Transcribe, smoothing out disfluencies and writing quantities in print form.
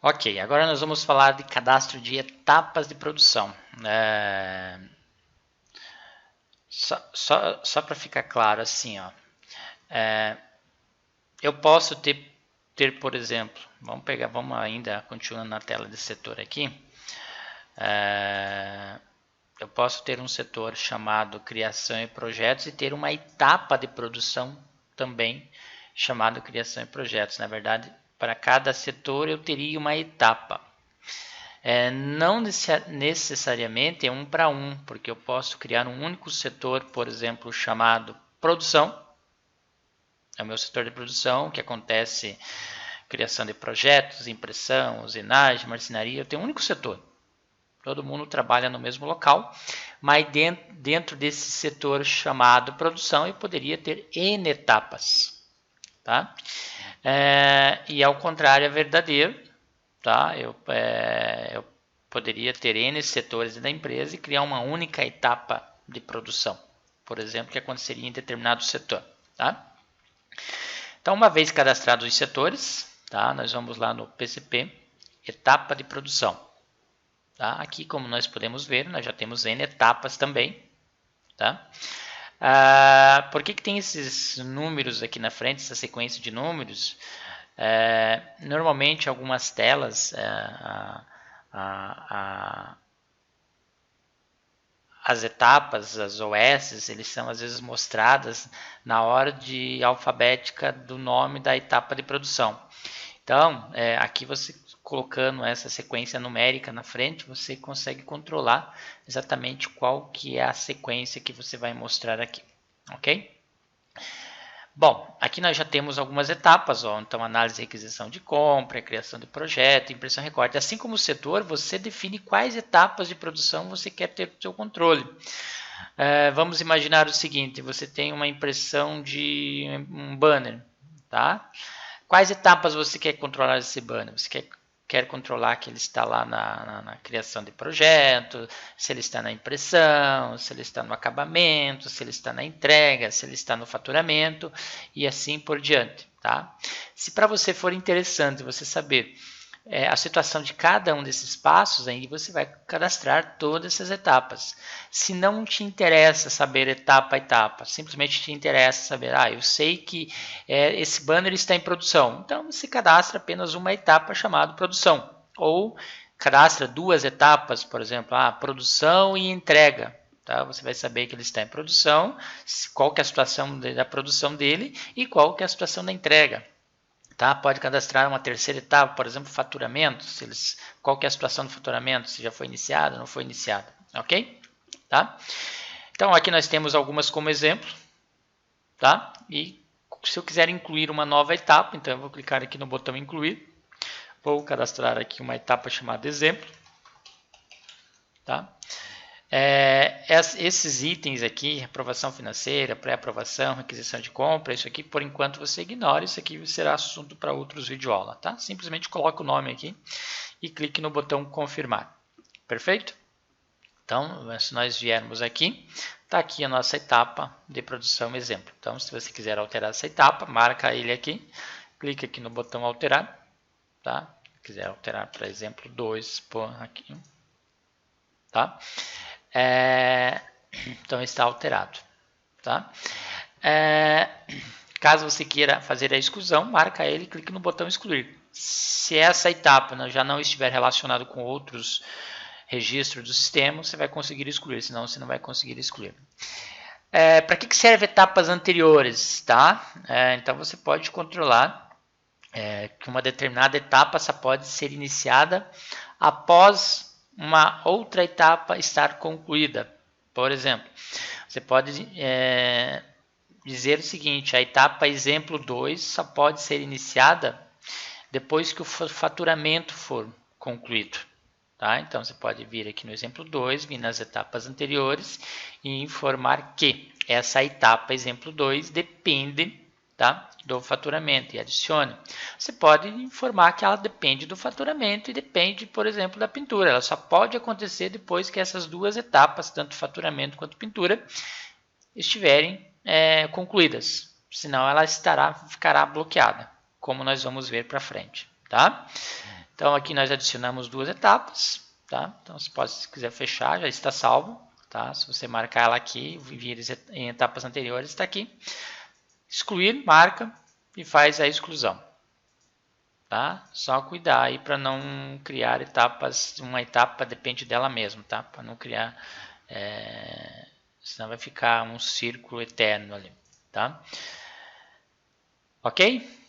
Ok, agora nós vamos falar de cadastro de etapas de produção. Só para ficar claro, assim, ó, eu posso ter, por exemplo, vamos ainda continuando na tela de setor aqui. Eu posso ter um setor chamado criação e projetos e ter uma etapa de produção também chamado criação e projetos. Na verdade, para cada setor eu teria uma etapa. Não necessariamente é um para um, porque eu posso criar um único setor, por exemplo, chamado produção. É o meu setor de produção, que acontece criação de projetos, impressão, usinagem, marcenaria. Eu tenho um único setor. Todo mundo trabalha no mesmo local, mas dentro desse setor chamado produção eu poderia ter N etapas. Tá? E ao contrário é verdadeiro. Tá? Eu poderia ter N setores da empresa e criar uma única etapa de produção, por exemplo, que aconteceria em determinado setor. Tá? Então, uma vez cadastrados os setores, tá? Nós vamos lá no PCP, etapa de produção. Tá? Aqui, como nós podemos ver, nós já temos N etapas também. Tá? Por que tem esses números aqui na frente, essa sequência de números? Normalmente, algumas telas, as etapas, as OS, eles são às vezes mostradas na ordem alfabética do nome da etapa de produção. Então, aqui você colocando essa sequência numérica na frente, você consegue controlar exatamente qual que é a sequência que você vai mostrar aqui, ok? Bom, aqui nós já temos algumas etapas, ó, então análise e requisição de compra, criação de projeto, impressão e recorte. Assim como o setor, você define quais etapas de produção você quer ter no seu controle. Vamos imaginar o seguinte, você tem uma impressão de um banner, tá? Quais etapas você quer controlar esse banner? Você quer controlar que ele está lá na criação de projeto, se ele está na impressão, se ele está no acabamento, se ele está na entrega, se ele está no faturamento e assim por diante. Tá? Se para você for interessante você saber a situação de cada um desses passos, aí você vai cadastrar todas essas etapas. Se não te interessa saber etapa a etapa, simplesmente te interessa saber, eu sei que esse banner está em produção, então você cadastra apenas uma etapa chamada produção, ou cadastra duas etapas, por exemplo, produção e entrega. Tá? Você vai saber que ele está em produção, qual que é a situação da produção dele e qual que é a situação da entrega. Tá? Pode cadastrar uma terceira etapa, por exemplo, faturamento, qual que é a situação do faturamento, se já foi iniciado ou não foi iniciado, ok? Tá? Então aqui nós temos algumas como exemplo, tá? E se eu quiser incluir uma nova etapa, então eu vou clicar aqui no botão incluir, vou cadastrar aqui uma etapa chamada exemplo, tá? Esses itens aqui, aprovação financeira, pré-aprovação, requisição de compra, isso aqui por enquanto você ignora, isso aqui será assunto para outros videoaulas, tá? Simplesmente coloque o nome aqui e clique no botão confirmar, perfeito? Então, se nós viermos aqui, está aqui a nossa etapa de produção exemplo. Então, se você quiser alterar essa etapa, marca ele aqui, clica aqui no botão alterar, tá? Se quiser alterar para exemplo 2, por aqui, tá? Então está alterado, tá? Caso você queira fazer a exclusão, marca ele e clique no botão excluir. Se essa etapa já não estiver relacionada com outros registros do sistema, você vai conseguir excluir, senão você não vai conseguir excluir. Para que serve etapas anteriores? Tá? Então você pode controlar que uma determinada etapa só pode ser iniciada após uma outra etapa estar concluída. Por exemplo, você pode dizer o seguinte, a etapa exemplo 2 só pode ser iniciada depois que o faturamento for concluído. Tá? Então, você pode vir aqui no exemplo 2, vir nas etapas anteriores e informar que essa etapa exemplo 2 depende, tá, do faturamento e adicione. Você pode informar que ela depende do faturamento e depende, por exemplo, da pintura. Ela só pode acontecer depois que essas duas etapas, tanto faturamento quanto pintura, estiverem concluídas. Senão ela ficará bloqueada, como nós vamos ver para frente. Tá? Então aqui nós adicionamos 2 etapas, tá? Então você pode, se quiser fechar, já está salvo, tá? Se você marcar ela aqui, vir em etapas anteriores, está aqui. Excluir, marca e faz a exclusão. Tá? Só cuidar aí para não criar etapas, uma etapa depende dela mesma, tá? Para não criar, senão vai ficar um círculo eterno ali, tá? Ok?